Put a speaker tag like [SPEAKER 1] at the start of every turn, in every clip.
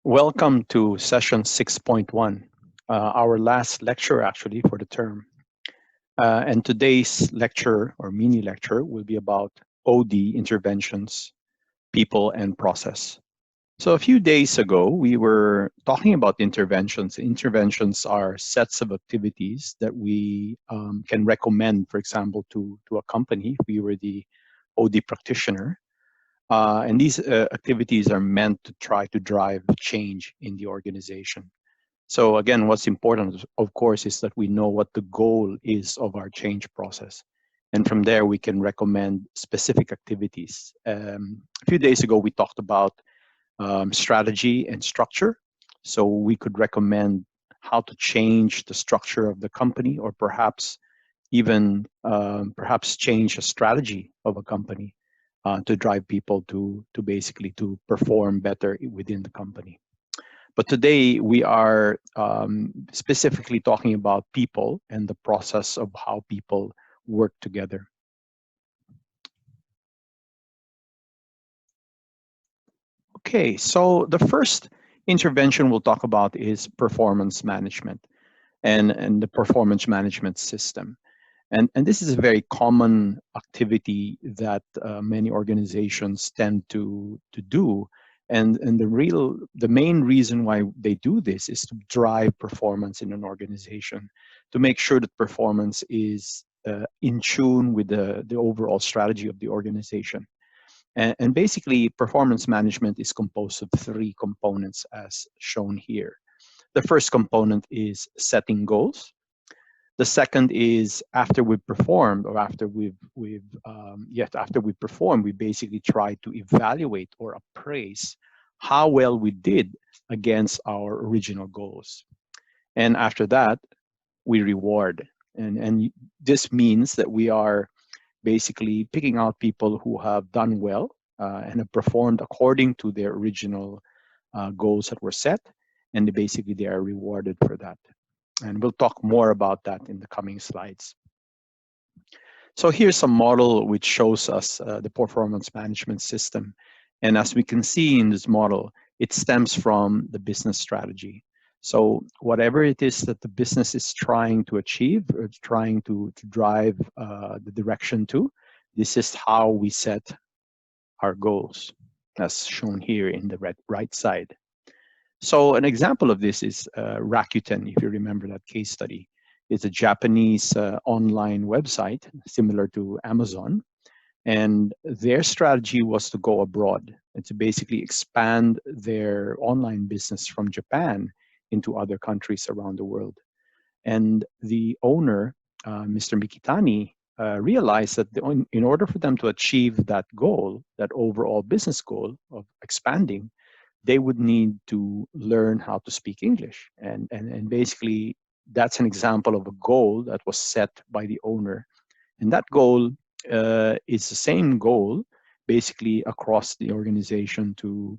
[SPEAKER 1] Welcome to session 6.1, our last lecture actually for the term. And today's lecture or mini lecture will be about OD interventions, people and process. So a few days ago, we were talking about interventions. Interventions are sets of activities that we can recommend, for example, to a company if we were the OD practitioner. And these activities are meant to try to drive change in the organization. So again, what's important, of course, is that we know what the goal is of our change process. And from there, we can recommend specific activities. A few days ago, we talked about strategy and structure. So we could recommend how to change the structure of the company, or perhaps even perhaps change a strategy of a company to drive people to basically to perform better within the company. But today we are specifically talking about people and the process of how people work together. Okay, so the first intervention we'll talk about is performance management and the performance management system. And this is a very common activity that many organizations tend to do. And the main reason why they do this is to drive performance in an organization, to make sure that performance is in tune with the overall strategy of the organization. And basically, performance management is composed of three components as shown here. The first component is setting goals. The second is after we've performed, or after after we perform, we basically try to evaluate or appraise how well we did against our original goals. And after that, we reward. And this means that we are basically picking out people who have done well and have performed according to their original goals that were set, and basically they are rewarded for that. And we'll talk more about that in the coming slides. So here's a model which shows us the performance management system. And as we can see in this model, it stems from the business strategy. So whatever it is that the business is trying to achieve, or trying to drive the direction to, this is how we set our goals, as shown here in the right side. So an example of this is Rakuten, if you remember that case study. It's a Japanese online website similar to Amazon. And their strategy was to go abroad and to basically expand their online business from Japan into other countries around the world. And the owner, Mr. Mikitani, realized that in order for them to achieve that goal, that overall business goal of expanding, they would need to learn how to speak English. And basically, that's an example of a goal that was set by the owner. And that goal is the same goal, basically, across the organization to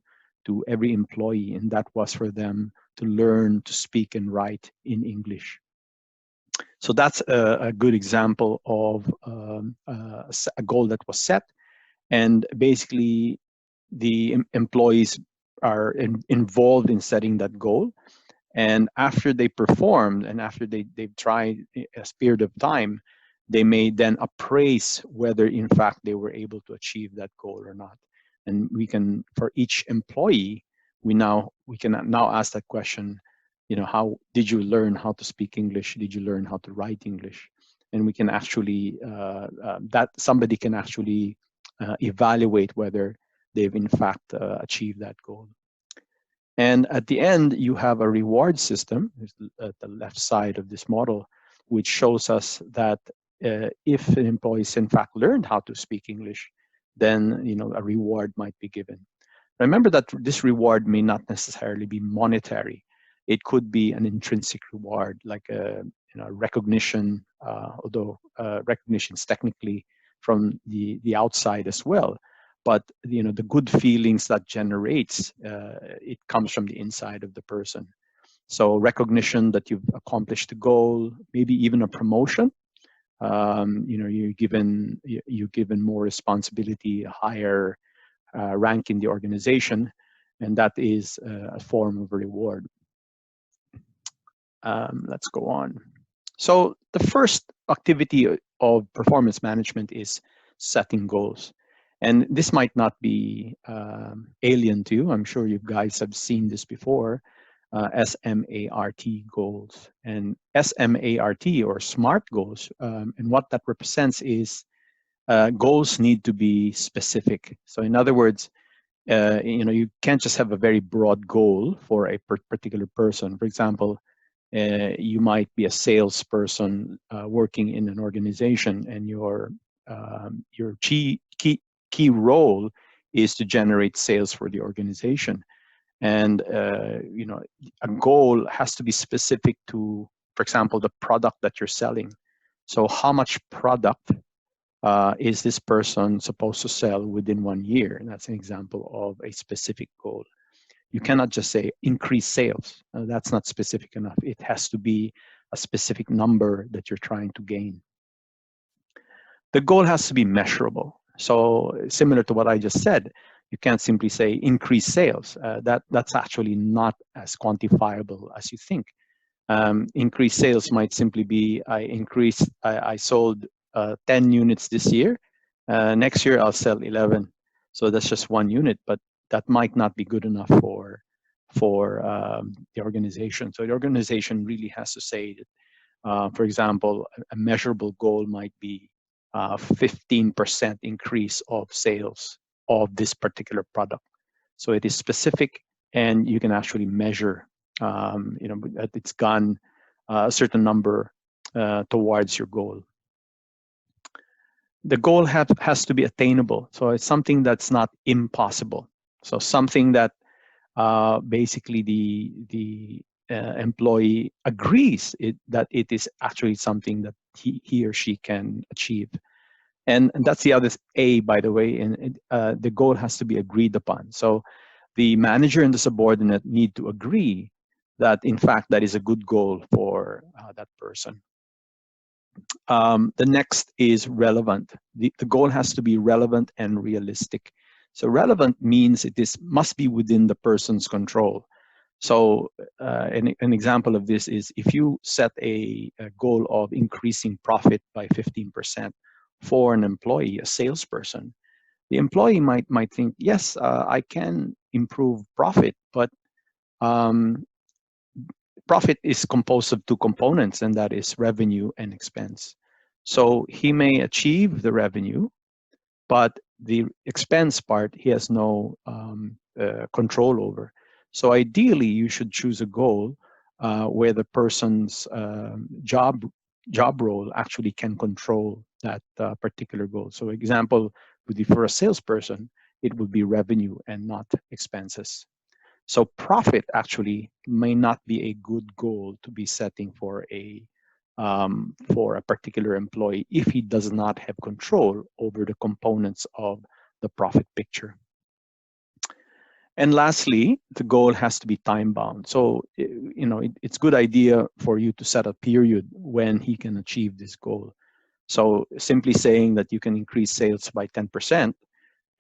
[SPEAKER 1] every employee. And that was for them to learn to speak and write in English. So that's a good example of a goal that was set. And basically, the employees are involved in setting that goal. And after they performed and after they've tried a period of time, they may then appraise whether in fact they were able to achieve that goal or not. And we can, for each employee, we can now ask that question, how did you learn how to speak English? Did you learn how to write English? And we can actually, that somebody can actually evaluate whether they've in fact achieved that goal. And at the end, you have a reward system at the left side of this model, which shows us that if an employee in fact learned how to speak English, then a reward might be given. Remember that this reward may not necessarily be monetary. It could be an intrinsic reward, like a recognition, although recognition is technically from the outside as well. But the good feelings that generates, it comes from the inside of the person. So recognition that you've accomplished the goal, maybe even a promotion. You're given more responsibility, a higher rank in the organization, and that is a form of reward. Let's go on. So the first activity of performance management is setting goals. And this might not be alien to you. I'm sure you guys have seen this before, SMART goals. And SMART, or SMART goals, and what that represents is goals need to be specific. So in other words, you can't just have a very broad goal for a particular person. For example, you might be a salesperson working in an organization, and your key role is to generate sales for the organization. And a goal has to be specific to, for example, the product that you're selling. So how much product is this person supposed to sell within 1 year? And that's an example of a specific goal. You cannot just say increase sales. That's not specific enough. It has to be a specific number that you're trying to gain. The goal has to be measurable. So similar to what I just said, you can't simply say increase sales. That's actually not as quantifiable as you think. Increased sales might simply be I sold 10 units this year. Next year I'll sell 11. So that's just 1 unit, but that might not be good enough for the organization. So the organization really has to say that, for example, a measurable goal might be 15% increase of sales of this particular product. So it is specific, and you can actually measure that it's gone a certain number towards your goal. The goal has to be attainable. So it's something that's not impossible. So something that basically the employee agrees that it is actually something that he or she can achieve. And that's the other A, by the way, and the goal has to be agreed upon. So the manager and the subordinate need to agree that, in fact, that is a good goal for that person. The next is relevant. The goal has to be relevant and realistic. So relevant means must be within the person's control. So an example of this is if you set a goal of increasing profit by 15% for an employee, a salesperson, the employee might think, yes, I can improve profit, but profit is composed of two components, and that is revenue and expense. So he may achieve the revenue, but the expense part he has no control over. So ideally, you should choose a goal where the person's job role actually can control that particular goal. So example would be for a salesperson, it would be revenue and not expenses. So profit actually may not be a good goal to be setting for a particular employee if he does not have control over the components of the profit picture. And lastly, the goal has to be time bound. So it's a good idea for you to set a period when he can achieve this goal. So simply saying that you can increase sales by 10%,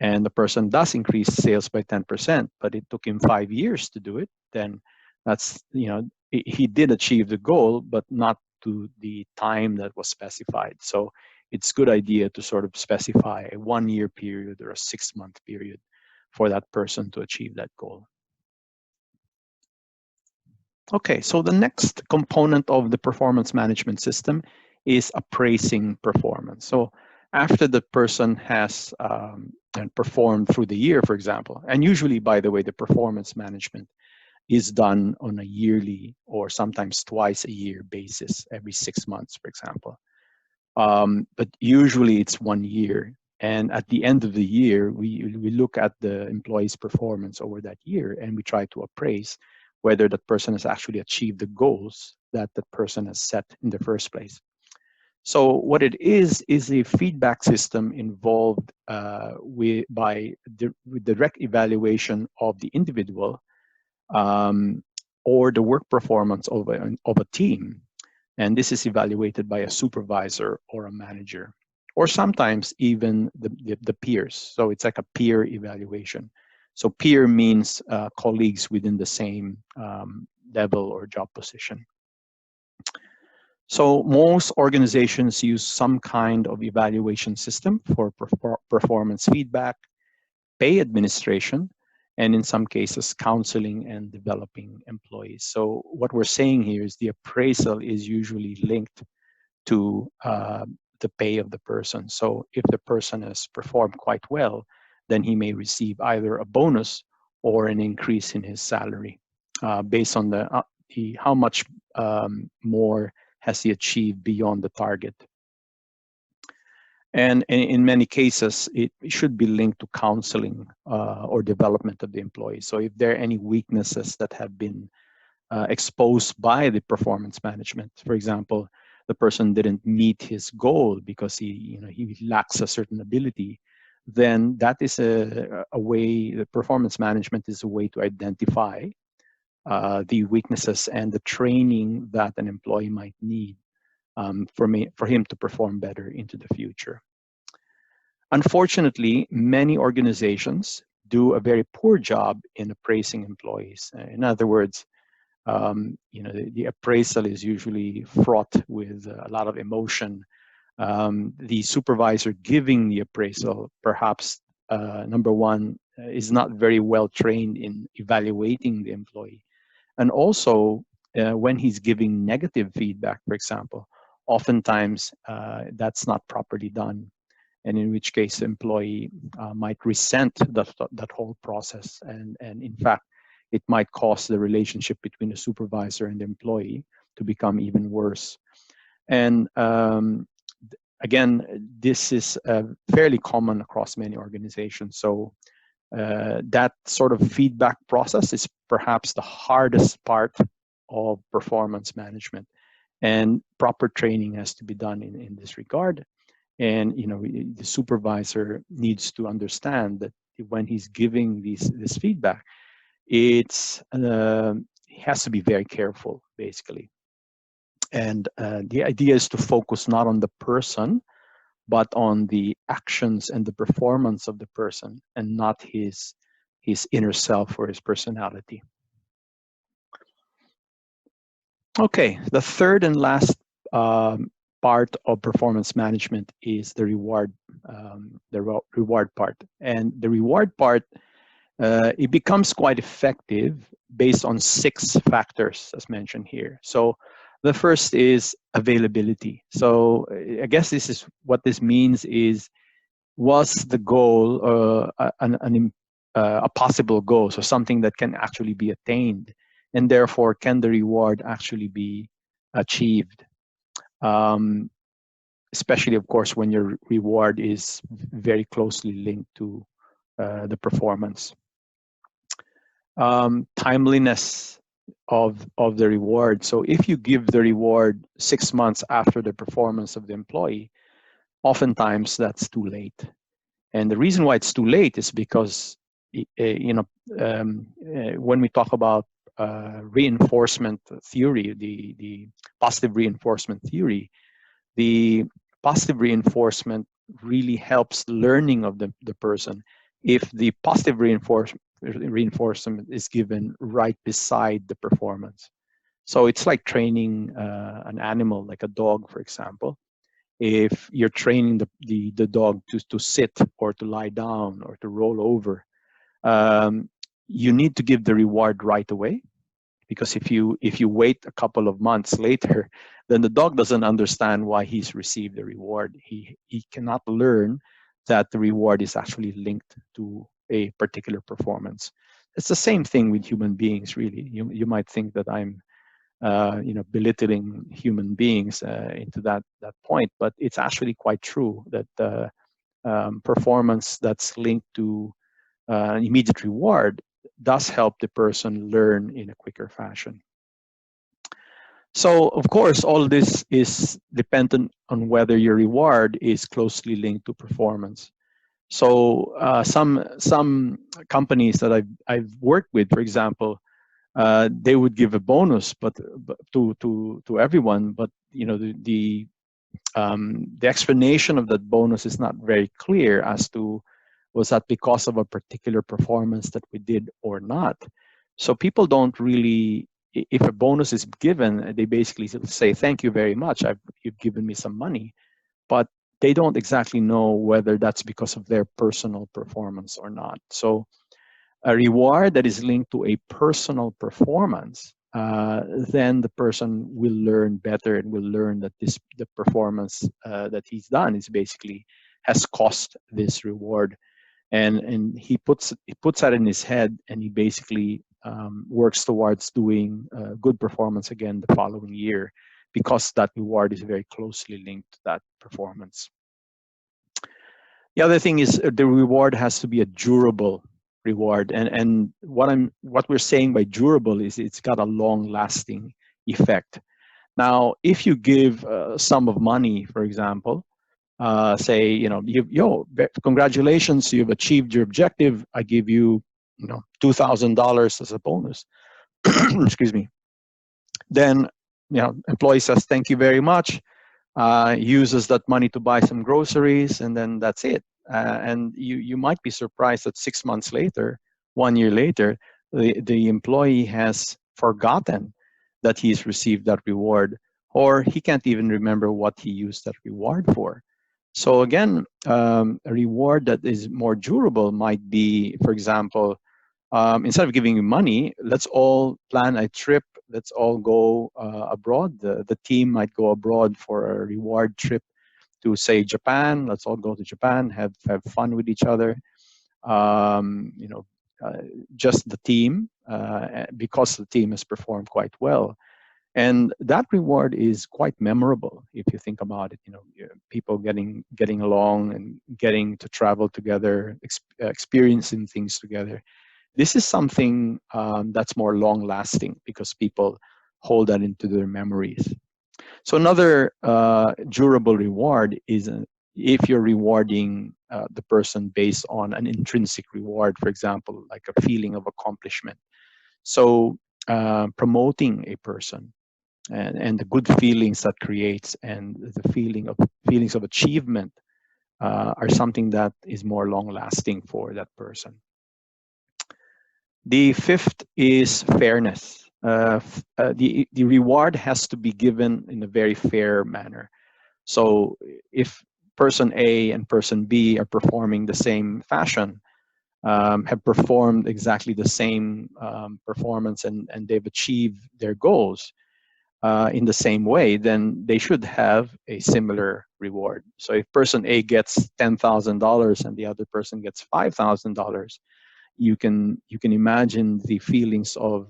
[SPEAKER 1] and the person does increase sales by 10%, but it took him 5 years to do it, then that's, he did achieve the goal, but not to the time that was specified. So it's a good idea to sort of specify a 1-year period or a 6-month period for that person to achieve that goal. Okay, so the next component of the performance management system is appraising performance. So after the person has performed through the year, for example, and usually, by the way, the performance management is done on a yearly or sometimes twice a year basis, every 6 months, for example. But usually it's 1 year. And at the end of the year, we look at the employee's performance over that year, and we try to appraise whether that person has actually achieved the goals that the person has set in the first place. So what it is a feedback system involved with direct evaluation of the individual or the work performance of a team. And this is evaluated by a supervisor or a manager, or sometimes even the peers. So it's like a peer evaluation. So peer means colleagues within the same level or job position. So most organizations use some kind of evaluation system for performance feedback, pay administration, and in some cases, counseling and developing employees. So what we're saying here is the appraisal is usually linked to the pay of the person. So if the person has performed quite well, then he may receive either a bonus or an increase in his salary based on the how much more has he achieved beyond the target. And in many cases, it should be linked to counseling or development of the employee. So if there are any weaknesses that have been exposed by the performance management, for example, the person didn't meet his goal because he lacks a certain ability, then that is a way, the performance management is a way to identify the weaknesses and the training that an employee might need for him to perform better into the future. Unfortunately, many organizations do a very poor job in appraising employees. In other words, the appraisal is usually fraught with a lot of emotion. The supervisor giving the appraisal, perhaps, number one, is not very well trained in evaluating the employee. And also, when he's giving negative feedback, for example, oftentimes that's not properly done. And in which case the employee might resent that whole process. And in fact, it might cause the relationship between the supervisor and the employee to become even worse. And again, this is fairly common across many organizations. So that sort of feedback process is perhaps the hardest part of performance management. And proper training has to be done in this regard. And the supervisor needs to understand that when he's giving this feedback, he has to be very careful, basically. And the idea is to focus not on the person, but on the actions and the performance of the person, and not his inner self or his personality. Okay, the third and last part of performance management is the reward part. And the reward part, it becomes quite effective based on 6 factors, as mentioned here. So the first is availability. So I guess this is what this means is, was the goal a possible goal, so something that can actually be attained, and therefore can the reward actually be achieved? Especially, of course, when your reward is very closely linked to the performance. Timeliness of the reward. So if you give the reward 6 months after the performance of the employee, oftentimes that's too late. And the reason why it's too late is because when we talk about reinforcement theory, the positive reinforcement theory, the positive reinforcement really helps learning of the person if the positive reinforcement is given right beside the performance. So it's like training an animal, like a dog, for example. If you're training the dog to sit or to lie down or to roll over, you need to give the reward right away. Because if you wait a couple of months later, then the dog doesn't understand why he's received the reward. He cannot learn that the reward is actually linked to a particular performance. It's the same thing with human beings, really. You might think that I'm belittling human beings into that point, but it's actually quite true that performance that's linked to an immediate reward does help the person learn in a quicker fashion. So, of course, all this is dependent on whether your reward is closely linked to performance. So, some companies that I've worked with, for example, they would give a bonus, but to everyone, but the explanation of that bonus is not very clear as to Was that because of a particular performance that we did or not? So people don't really, if a bonus is given, they basically say, thank you very much, you've given me some money. But they don't exactly know whether that's because of their personal performance or not. So a reward that is linked to a personal performance, then the person will learn better and will learn that the performance that he's done is basically has cost this reward, and he puts that in his head, and he basically works towards doing good performance again the following year, because that reward is very closely linked to that performance. The other thing is the reward has to be a durable reward, and what we're saying by durable is it's got a long-lasting effect. Now, if you give a sum of money, for example, say, congratulations, you've achieved your objective. I give you, $2,000 as a bonus. Excuse me. Then, employee says, thank you very much. Uses that money to buy some groceries, and then that's it. And you might be surprised that 6 months later, 1 year later, the employee has forgotten that he's received that reward, or he can't even remember what he used that reward for. So again, a reward that is more durable might be, for example, instead of giving you money, let's all plan a trip. Let's all go abroad. The team might go abroad for a reward trip to, say, Japan. Let's all go to Japan, have fun with each other. Just the team, because the team has performed quite well. And that reward is quite memorable if you think about it. People getting along and getting to travel together, experiencing things together. This is something that's more long-lasting because people hold that into their memories. So another durable reward is if you're rewarding the person based on an intrinsic reward, for example, like a feeling of accomplishment. So promoting a person and the good feelings that creates, and the feelings of achievement are something that is more long-lasting for that person. The fifth is fairness. The reward has to be given in a very fair manner. So if person A and person B are performing the same fashion, have performed exactly the same performance, and they've achieved their goals in the same way, then they should have a similar reward. So if person A gets $10,000 and the other person gets $5,000, you can imagine the feelings of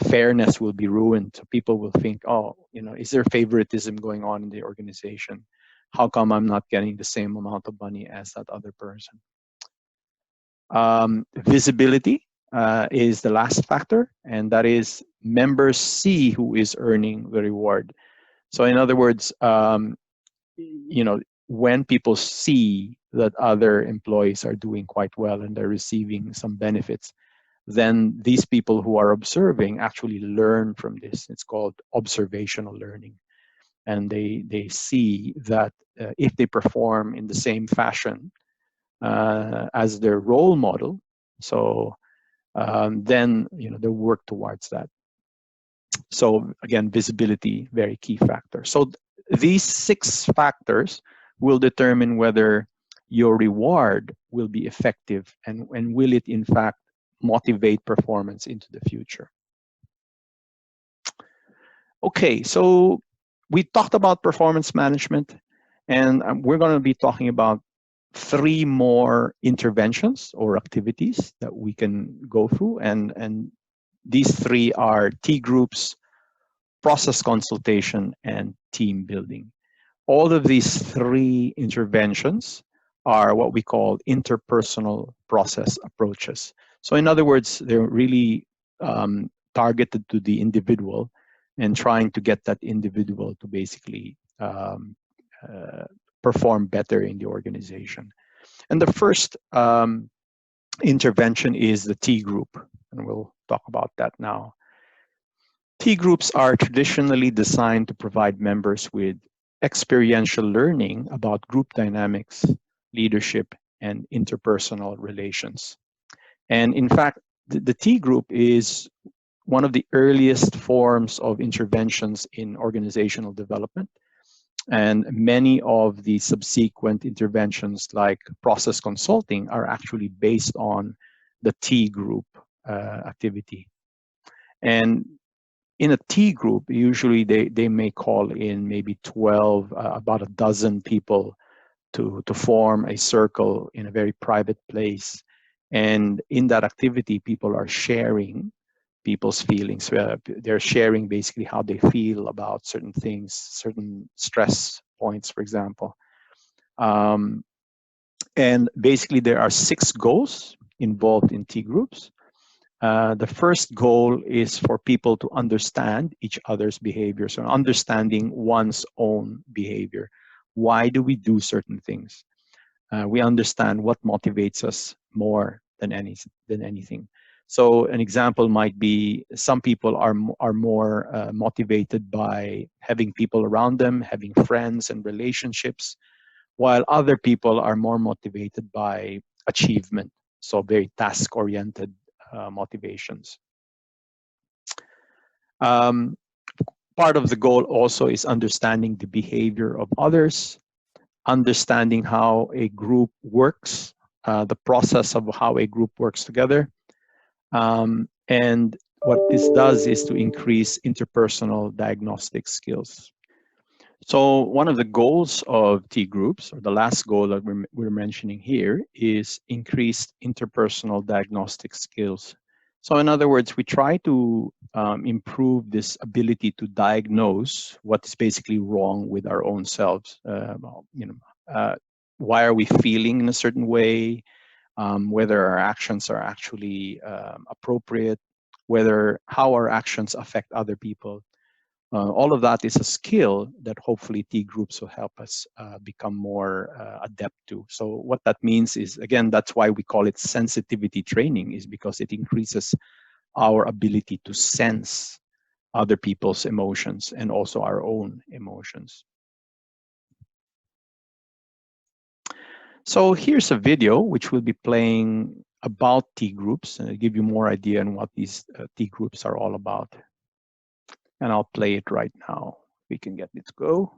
[SPEAKER 1] fairness will be ruined. So people will think, oh, is there favoritism going on in the organization? How come I'm not getting the same amount of money as that other person? Visibility is the last factor, and that is members see who is earning the reward. So in other words, when people see that other employees are doing quite well and they're receiving some benefits, then these people who are observing actually learn from this. It's called observational learning. And they see that if they perform in the same fashion as their role model, so then they'll work towards that. So again, visibility, very key factor. So these 6 factors will determine whether your reward will be effective and will it in fact motivate performance into the future. Okay, so we talked about performance management, and we're going to be talking about 3 more interventions or activities that we can go through, and these 3 are T groups, process consultation, and team building. All of these 3 interventions are what we call interpersonal process approaches. So in other words, they're really targeted to the individual and trying to get that individual to basically perform better in the organization. And the first intervention is the T group, and we'll talk about that now. T groups are traditionally designed to provide members with experiential learning about group dynamics, leadership, and interpersonal relations. And in fact, the T group is one of the earliest forms of interventions in organizational development. And many of the subsequent interventions, like process consulting, are actually based on the T group activity. And in a T group, usually they may call in maybe 12, about a dozen people to form a circle in a very private place. And in that activity, people are sharing people's feelings. They're sharing basically how they feel about certain things, certain stress points, for example. And basically, there are 6 goals involved in T groups. The first goal is for people to understand each other's behavior, so understanding one's own behavior. Why do we do certain things? We understand what motivates us more than anything. So an example might be some people are more motivated by having people around them, having friends and relationships, while other people are more motivated by achievement, so very task-oriented motivations. Part of the goal also is understanding the behavior of others, understanding how a group works, the process of how a group works together. And what this does is to increase interpersonal diagnostic skills. So one of the goals of T groups, or the last goal that we're mentioning here, is increased interpersonal diagnostic skills. So in other words, we try to improve this ability to diagnose what is basically wrong with our own selves. Why are we feeling in a certain way? Whether our actions are actually appropriate, how our actions affect other people. All of that is a skill that hopefully T groups will help us become more adept to. So what that means is, again, that's why we call it sensitivity training, is because it increases our ability to sense other people's emotions and also our own emotions. So here's a video which will be playing about T groups and give you more idea on what these T groups are all about. And I'll play it right now. We can get it to go.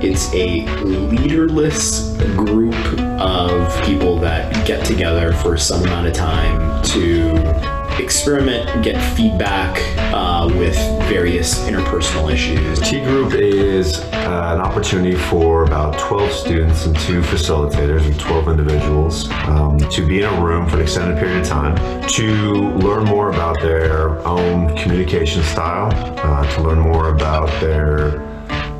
[SPEAKER 2] It's a leaderless group of people that get together for some amount of time to experiment, get feedback with various interpersonal issues.
[SPEAKER 3] T group is an opportunity for about 12 students and 2 facilitators, or 12 individuals, to be in a room for an extended period of time, to learn more about their own communication style, to learn more about their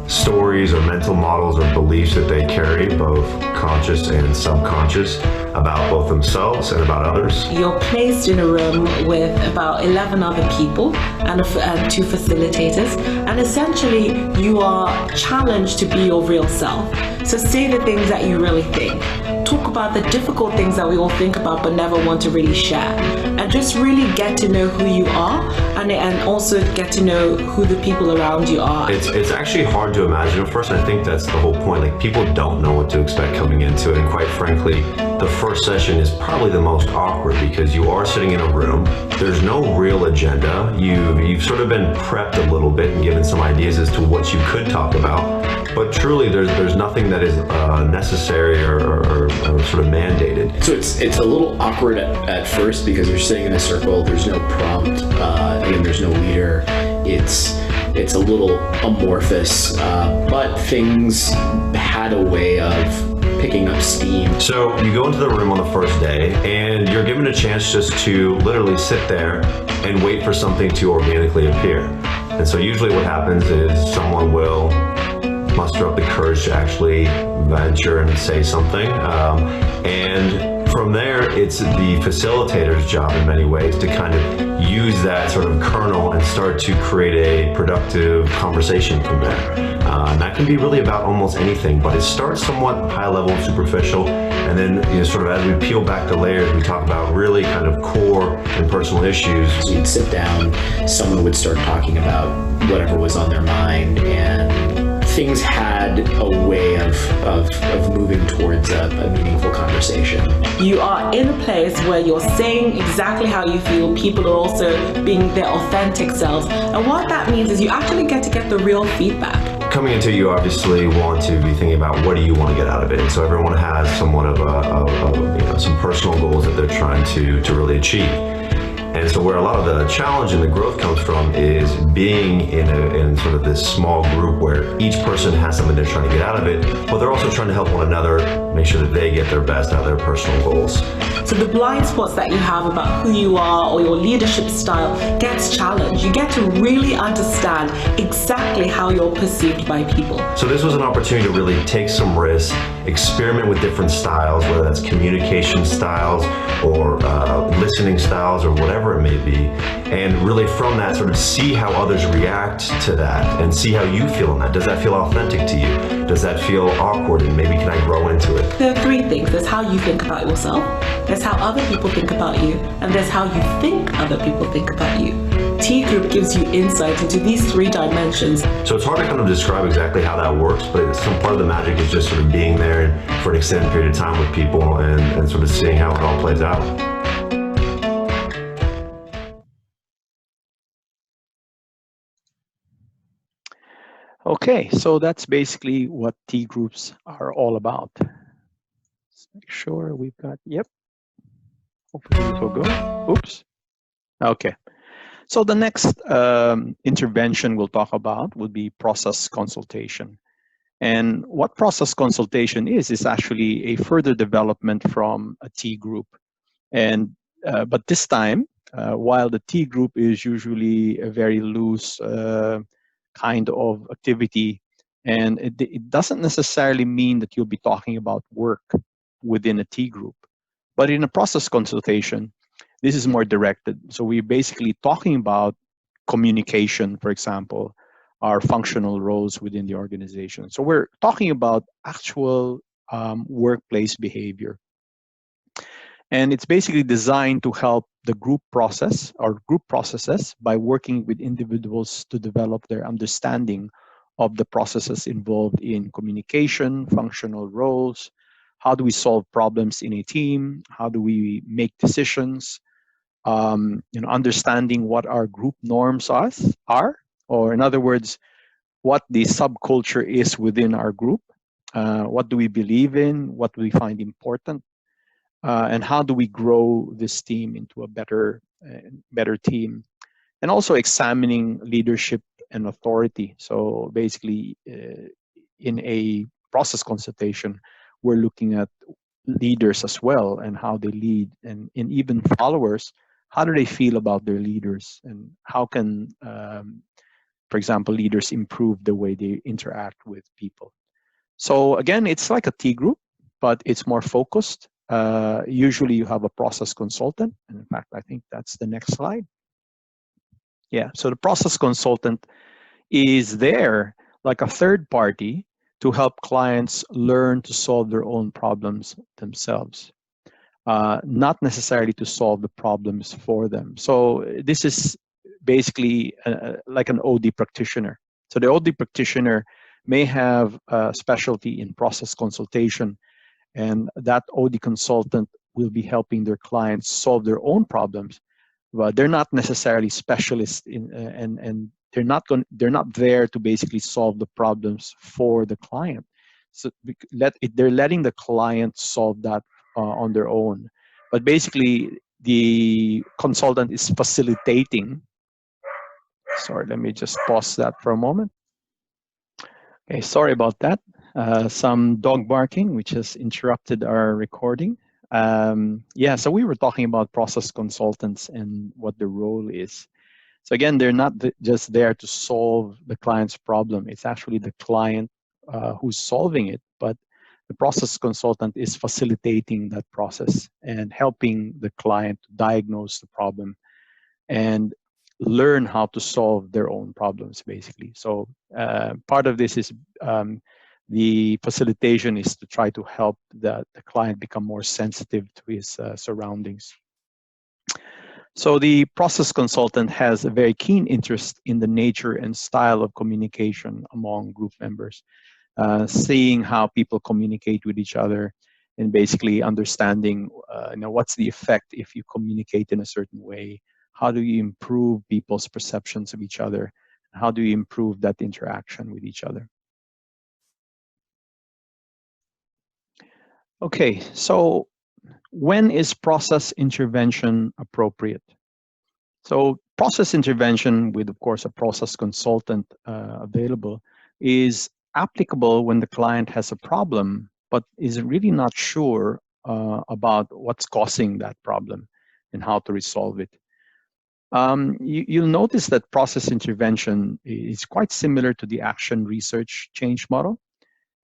[SPEAKER 3] stories or mental models or beliefs that they carry, both conscious and subconscious, about both themselves and about others.
[SPEAKER 4] You're placed in a room with about 11 other people and 2 facilitators, and essentially you are challenged to be your real self. So say the things that you really think. Talk about the difficult things that we all think about but never want to really share. And just really get to know who you are, and also get to know who the people around you are.
[SPEAKER 3] It's actually hard to imagine at first. I think that's the whole point. Like, people don't know what to expect coming into it, and quite frankly, the first session is probably the most awkward because you are sitting in a room. There's no real agenda. You've sort of been prepped a little bit and given some ideas as to what you could talk about, but truly there's nothing that is necessary or sort of mandated.
[SPEAKER 2] So it's a little awkward at first because you're sitting in a circle. There's no prompt, and there's no leader. It's a little amorphous, but things had a way of picking up steam. So
[SPEAKER 3] you go into the room on the first day and you're given a chance just to literally sit there and wait for something to organically appear. And so usually what happens is someone will muster up the courage to actually venture and say something. And from there, it's the facilitator's job in many ways to kind of use that sort of kernel and start to create a productive conversation from there. And that can be really about almost anything, but it starts somewhat high level and superficial. And then, sort of as we peel back the layers, we talk about really kind of core and personal issues.
[SPEAKER 2] So you'd sit down, someone would start talking about whatever was on their mind, and things had a way of moving towards a meaningful conversation.
[SPEAKER 4] You are in a place where you're saying exactly how you feel. People are also being their authentic selves. And what that means is you actually get to get the real feedback.
[SPEAKER 3] Coming into it, you obviously want to be thinking about what do you want to get out of it. So everyone has somewhat of some personal goals that they're trying to really achieve. And so where a lot of the challenge and the growth comes from is being in sort of this small group where each person has something they're trying to get out of it, but they're also trying to help one another make sure that they get their best out of their personal goals.
[SPEAKER 4] So the blind spots that you have about who you are or your leadership style gets challenged. You get to really understand exactly how you're perceived by people.
[SPEAKER 3] So this was an opportunity to really take some risks, experiment with different styles, whether that's communication styles or listening styles or whatever it may be, and really from that sort of see how others react to that and see how you feel in that. Does that feel authentic to you? Does that feel awkward, and maybe can I grow into it?
[SPEAKER 4] There are three things. There's how you think about yourself, there's how other people think about you, and there's how you think other people think about you. T Group gives you insight into these three dimensions.
[SPEAKER 3] So it's hard to kind of describe exactly how that works, but some part of the magic is just sort of being there for an extended period of time with people and sort of seeing how it all plays out.
[SPEAKER 1] Okay, so that's basically what T groups are all about. Let's make sure we've got, yep. Hopefully this will go. Oops. Okay. So the next intervention we'll talk about will be process consultation. And what process consultation is actually a further development from a T group. And but this time, while the T group is usually a very loose kind of activity, and it doesn't necessarily mean that you'll be talking about work within a T group. But in a process consultation, this is more directed. So we're basically talking about communication, for example, our functional roles within the organization. So we're talking about actual workplace behavior. And it's basically designed to help the group process or group processes by working with individuals to develop their understanding of the processes involved in communication, functional roles, how do we solve problems in a team, how do we make decisions, understanding what our group norms are, or in other words, what the subculture is within our group, what do we believe in, what do we find important, and how do we grow this team into a better team, and also examining leadership and authority. So basically, in a process consultation, we're looking at leaders as well and how they lead, and even followers. How do they feel about their leaders, and how can, for example, leaders improve the way they interact with people? So again, it's like a T group, but it's more focused. Usually you have a process consultant. And in fact, I think that's the next slide. Yeah, so the process consultant is there like a third party to help clients learn to solve their own problems themselves, not necessarily to solve the problems for them. So this is basically like an OD practitioner. So the OD practitioner may have a specialty in process consultation, and that OD consultant will be helping their clients solve their own problems, but they're not necessarily specialists in, and they're not there to basically solve the problems for the client. So they're letting the client solve that on their own. But basically, the consultant is facilitating. Sorry, let me just pause that for a moment. Okay, sorry about that. Some dog barking, which has interrupted our recording. Yeah, so we were talking about process consultants and what the role is. So again, they're not just there to solve the client's problem. It's actually the client who's solving it, but the process consultant is facilitating that process and helping the client to diagnose the problem and learn how to solve their own problems, basically. So part of this is the facilitation is to try to help the client become more sensitive to his surroundings. So the process consultant has a very keen interest in the nature and style of communication among group members, seeing how people communicate with each other, and basically understanding, what's the effect if you communicate in a certain way. How do you improve people's perceptions of each other? How do you improve that interaction with each other? Okay, so when is process intervention appropriate? So process intervention with, of course, a process consultant available is applicable when the client has a problem, but is really not sure about what's causing that problem and how to resolve it. You'll notice that process intervention is quite similar to the action research change model,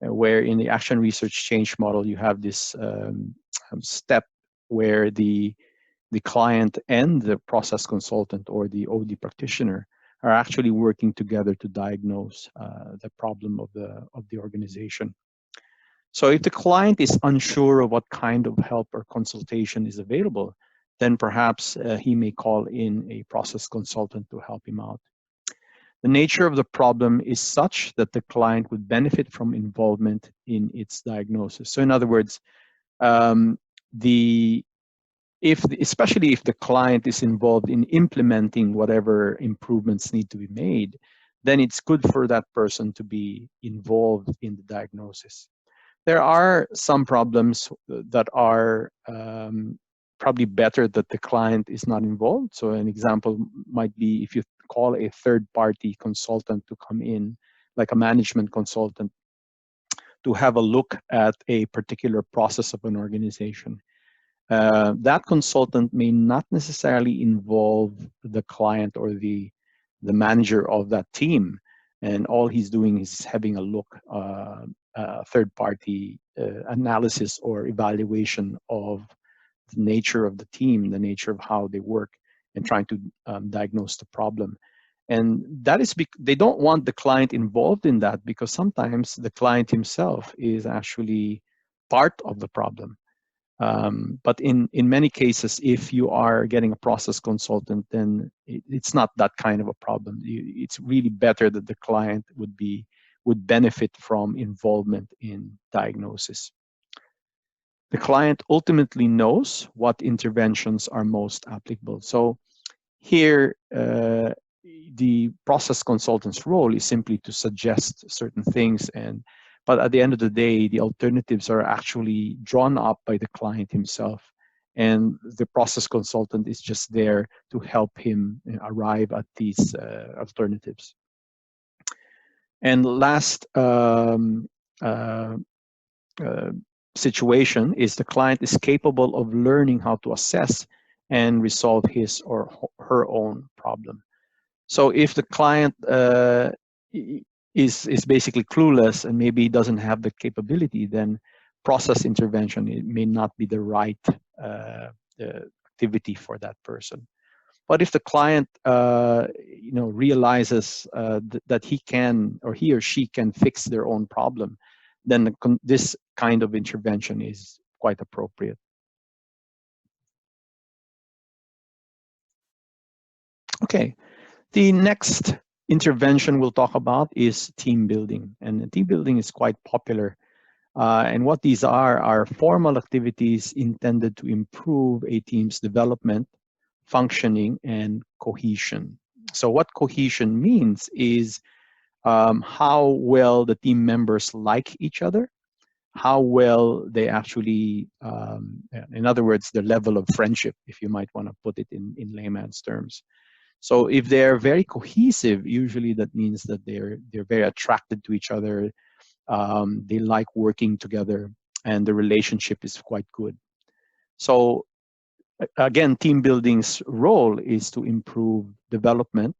[SPEAKER 1] where in the action research change model, you have this step where the client and the process consultant or the OD practitioner are actually working together to diagnose the problem of the organization. So if the client is unsure of what kind of help or consultation is available, then perhaps he may call in a process consultant to help him out. The nature of the problem is such that the client would benefit from involvement in its diagnosis. So in other words, especially if the client is involved in implementing whatever improvements need to be made, then it's good for that person to be involved in the diagnosis. There are some problems that are probably better that the client is not involved. So an example might be if you call a third-party consultant to come in, like a management consultant, to have a look at a particular process of an organization. That consultant may not necessarily involve the client or the manager of that team, and all he's doing is having a look, third-party analysis or evaluation of the nature of the team, the nature of how they work, and trying to diagnose the problem. And that is they don't want the client involved in that, because sometimes the client himself is actually part of the problem. But in many cases, if you are getting a process consultant, then it's not that kind of a problem. It's really better that the client would benefit from involvement in diagnosis. The client ultimately knows what interventions are most applicable. So here, the process consultant's role is simply to suggest certain things, but at the end of the day, the alternatives are actually drawn up by the client himself, and the process consultant is just there to help him arrive at these alternatives. And last situation is the client is capable of learning how to assess and resolve his or her own problem. So if the client is basically clueless and maybe doesn't have the capability, then process intervention, it may not be the right activity for that person. But if the client realizes that he can, or he or she can, fix their own problem, then this kind of intervention is quite appropriate. Okay, the next intervention we'll talk about is team building. And team building is quite popular. And what these are formal activities intended to improve a team's development, functioning, and cohesion. So what cohesion means is how well the team members like each other, how well they actually, in other words, the level of friendship, if you might want to put it in layman's terms. So if they're very cohesive, usually that means that they're very attracted to each other. They like working together, and the relationship is quite good. So again, team building's role is to improve development,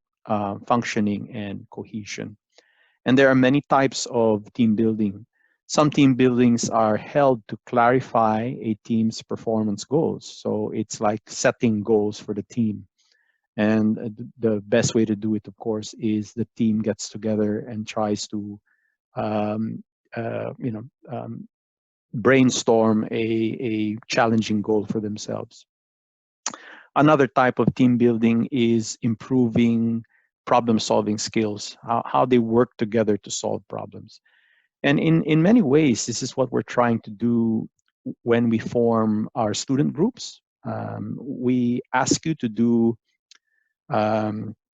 [SPEAKER 1] functioning, and cohesion. And there are many types of team building. Some team buildings are held to clarify a team's performance goals. So it's like setting goals for the team. And the best way to do it, of course, is the team gets together and tries to brainstorm a challenging goal for themselves. Another type of team building is improving problem-solving skills, how they work together to solve problems. And in many ways, this is what we're trying to do when we form our student groups. We ask you to do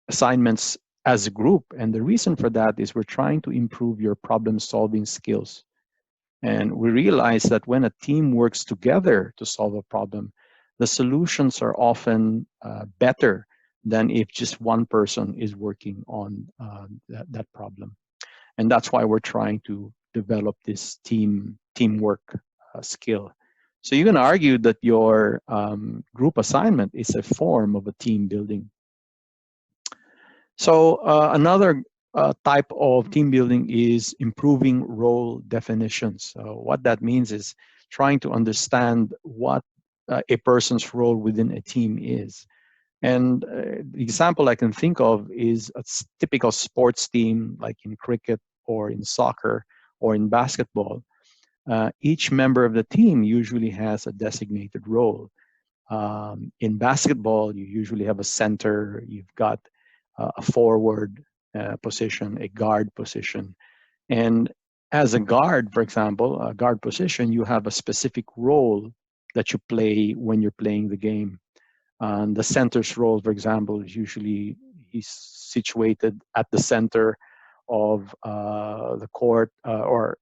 [SPEAKER 1] assignments as a group. And the reason for that is we're trying to improve your problem-solving skills. And we realize that when a team works together to solve a problem, the solutions are often better than if just one person is working on that problem. And that's why we're trying to develop this teamwork skill. So you can argue that your group assignment is a form of a team building. So another type of team building is improving role definitions. So what that means is trying to understand what a person's role within a team is. And the example I can think of is a typical sports team, like in cricket or in soccer or in basketball. Each member of the team usually has a designated role. In basketball, you usually have a center, you've got a forward position, a guard position. And as a guard, for example, a guard position, you have a specific role that you play when you're playing the game. The center's role, for example, is usually he's situated at the center of the court or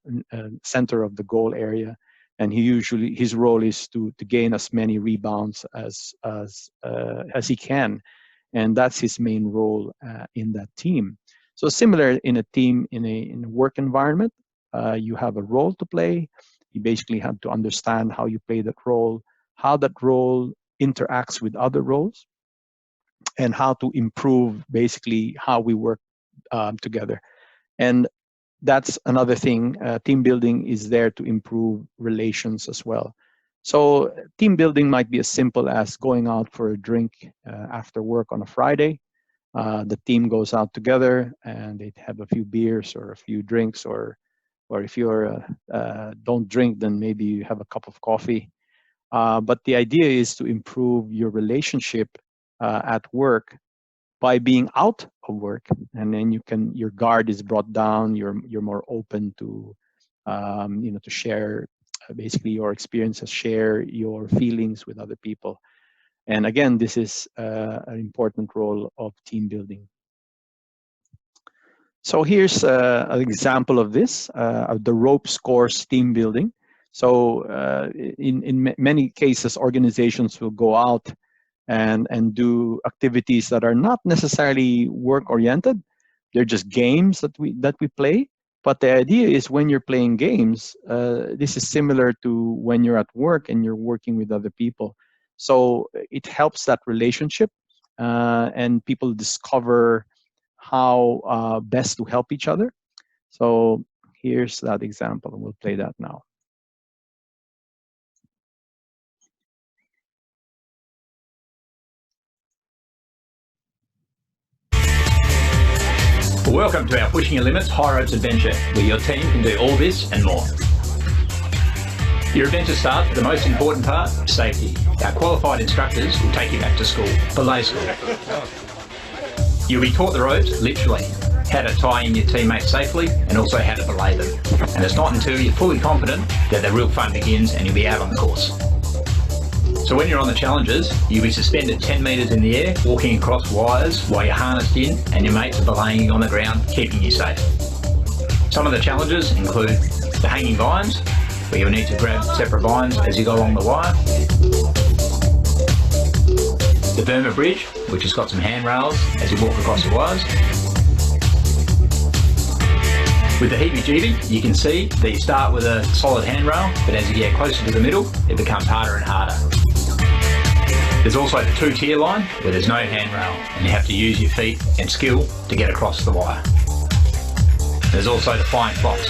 [SPEAKER 1] center of the goal area, and his role is to gain as many rebounds as he can, and that's his main role in that team. So similar in a team in a work environment, you have a role to play. You basically have to understand how you play that role, how that role interacts with other roles, and how to improve basically how we work together. And that's another thing. Team building is there to improve relations as well. So team building might be as simple as going out for a drink after work on a Friday. The team goes out together and they have a few beers or a few drinks, or if you're don't drink, then maybe you have a cup of coffee. But the idea is to improve your relationship at work by being out of work, and then your guard is brought down. You're more open to to share basically your experiences, share your feelings with other people. And again, this is an important role of team building. So here's an example of this, of the ropes course team building. So in many cases, organizations will go out and do activities that are not necessarily work-oriented. They're just games that we play. But the idea is when you're playing games, this is similar to when you're at work and you're working with other people. So it helps that relationship, and people discover how best to help each other. So here's that example, and we'll play that now.
[SPEAKER 5] Welcome to our Pushing Your Limits High Ropes adventure, where your team can do all this and more. Your adventure starts with the most important part, safety. Our qualified instructors will take you back to school, belay school. You'll be taught the ropes, literally, how to tie in your teammates safely and also how to belay them. And it's not until you're fully confident that the real fun begins and you'll be out on the course. So when you're on the challenges, you'll be suspended 10 metres in the air, walking across wires while you're harnessed in and your mates are belaying you on the ground, keeping you safe. Some of the challenges include the hanging vines, where you'll need to grab separate vines as you go along the wire. The Burma bridge, which has got some handrails as you walk across the wires. With the heebie-jeebie, you can see that you start with a solid handrail, but as you get closer to the middle, it becomes harder and harder. There's also the two-tier line, where there's no handrail, and you have to use your feet and skill to get across the wire. There's also the flying fox.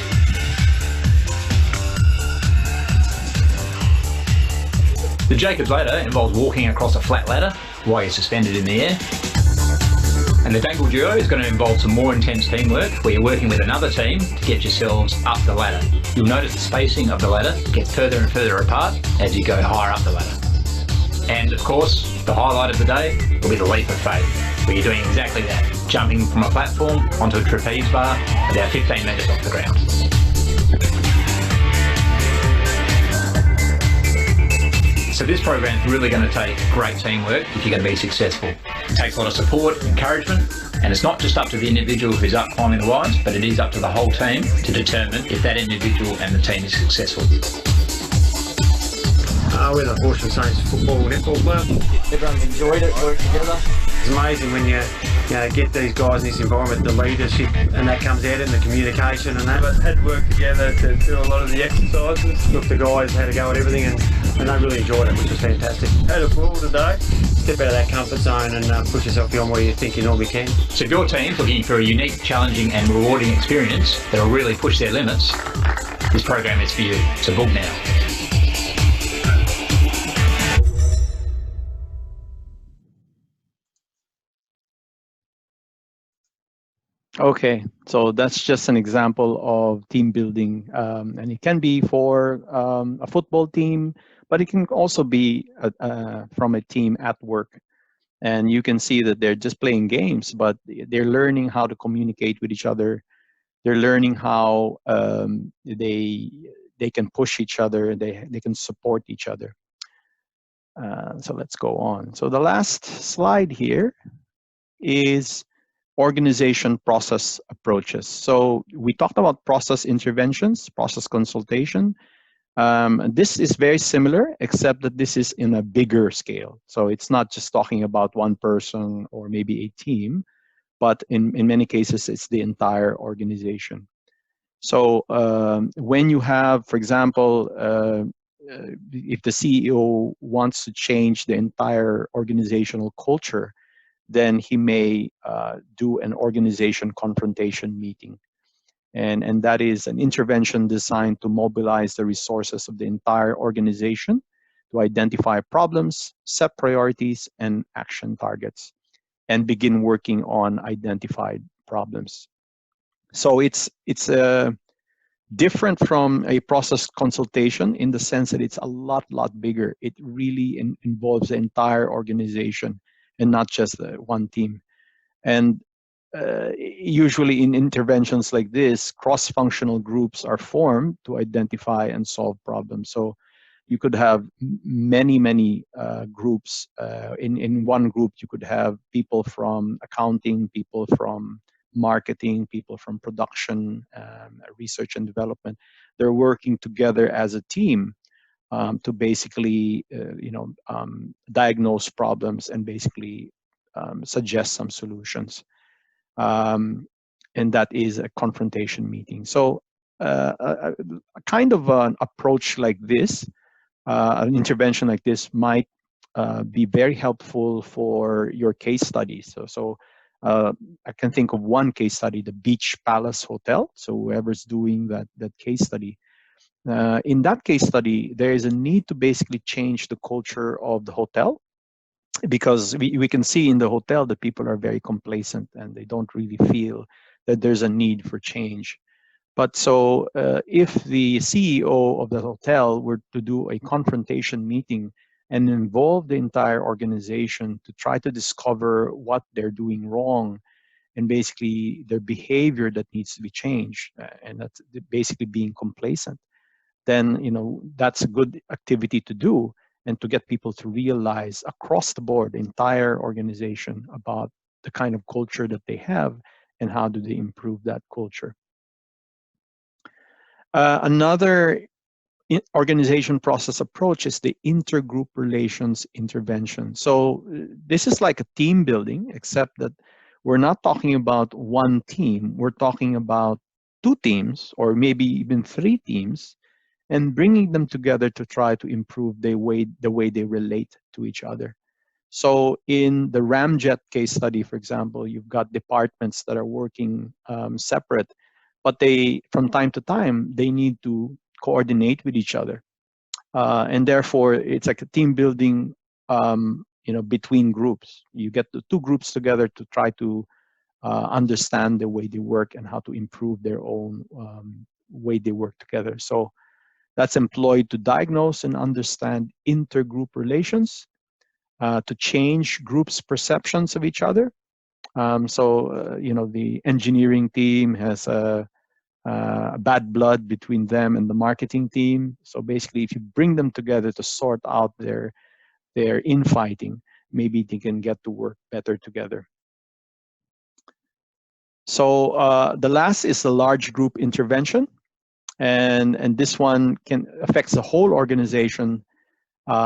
[SPEAKER 5] The Jacob's ladder involves walking across a flat ladder while you're suspended in the air. And the dangle duo is going to involve some more intense teamwork, where you're working with another team to get yourselves up the ladder. You'll notice the spacing of the ladder gets further and further apart as you go higher up the ladder. And of course, the highlight of the day will be the leap of faith, where you're doing exactly that, jumping from a platform onto a trapeze bar about 15 metres off the ground. So this program's really going to take great teamwork if you're going to be successful. It takes a lot of support, encouragement, and it's not just up to the individual who's up climbing the wires, but it is up to the whole team to determine if that individual and the team is successful.
[SPEAKER 6] We're the Horsham Saints Football Netball Club.
[SPEAKER 7] Everyone's enjoyed it, worked together.
[SPEAKER 6] It's amazing when you get these guys in this environment, the leadership, and that comes out in the communication and that.
[SPEAKER 8] But had to work together to do a lot of the exercises.
[SPEAKER 6] Look, the guys had a go at everything and they really enjoyed it, which was fantastic.
[SPEAKER 8] Had a ball today.
[SPEAKER 6] Step out of that comfort zone and push yourself beyond where you think you normally can.
[SPEAKER 5] So if your team's looking for a unique, challenging and rewarding experience that'll really push their limits, this program is for you. So book now.
[SPEAKER 1] Okay, so that's just an example of team building, and it can be for a football team, but it can also be from a team at work. And you can see that they're just playing games, but they're learning how to communicate with each other. They're learning how they can push each other. They can support each other. So let's go on. So the last slide here is organization process approaches. So we talked about process interventions, process consultation. This is very similar, except that this is in a bigger scale. So it's not just talking about one person or maybe a team, but in many cases, it's the entire organization. So when you have, for example, if the CEO wants to change the entire organizational culture, then he may do an organization confrontation meeting. And that is an intervention designed to mobilize the resources of the entire organization to identify problems, set priorities, and action targets, and begin working on identified problems. So it's different from a process consultation in the sense that it's a lot bigger. It really involves the entire organization and not just one team. And usually in interventions like this, cross-functional groups are formed to identify and solve problems. So you could have many groups. In one group, you could have people from accounting, people from marketing, people from production, research and development. They're working together as a team to basically, diagnose problems and basically suggest some solutions. And that is a confrontation meeting. So a kind of an approach like this, an intervention like this might be very helpful for your case studies. So I can think of one case study, the Beach Palace Hotel. So whoever's doing that case study, in that case study, there is a need to basically change the culture of the hotel, because we can see in the hotel that people are very complacent and they don't really feel that there's a need for change. But so if the CEO of the hotel were to do a confrontation meeting and involve the entire organization to try to discover what they're doing wrong and basically their behavior that needs to be changed, and that's basically being complacent, then that's a good activity to do, and to get people to realize across the board, the entire organization, about the kind of culture that they have and how do they improve that culture. Another organization process approach is the intergroup relations intervention. So this is like a team building, except that we're not talking about one team. We're talking about two teams or maybe even three teams, and bringing them together to try to improve the way they relate to each other. So in the Ramjet case study, for example, you've got departments that are working separate, but from time to time, they need to coordinate with each other. And therefore, it's like a team building between groups. You get the two groups together to try to understand the way they work and how to improve their own way they work together. So that's employed to diagnose and understand intergroup relations, to change groups' perceptions of each other. You know, the engineering team has a bad blood between them and the marketing team. So basically, if you bring them together to sort out their infighting, maybe they can get to work better together. So the last is a large group intervention, and this one can affects the whole organization,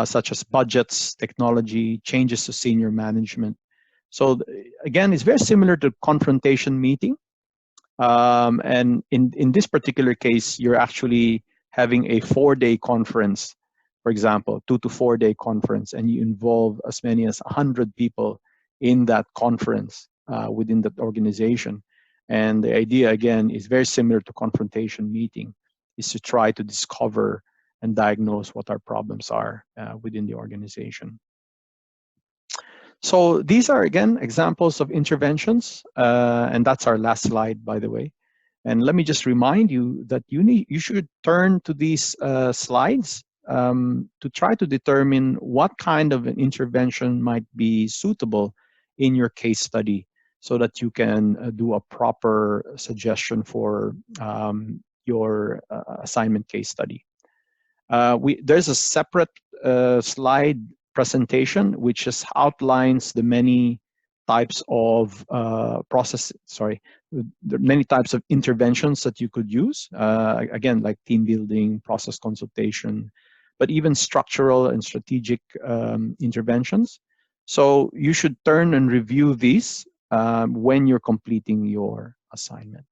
[SPEAKER 1] such as budgets, technology, changes to senior management. So again, it's very similar to confrontation meeting. And in this particular case, you're actually having a 4-day conference, for example, 2 to 4 day conference, and you involve as many as 100 people in that conference within that organization. And the idea, again, is very similar to confrontation meeting, is to try to discover and diagnose what our problems are within the organization. So these are, again, examples of interventions, and that's our last slide, by the way. And let me just remind you that you should turn to these slides to try to determine what kind of an intervention might be suitable in your case study, so that you can do a proper suggestion for your assignment case study. There's a separate slide presentation which just outlines the many types of many types of interventions that you could use. Again, like team building, process consultation, but even structural and strategic interventions. So you should turn and review these when you're completing your assignment.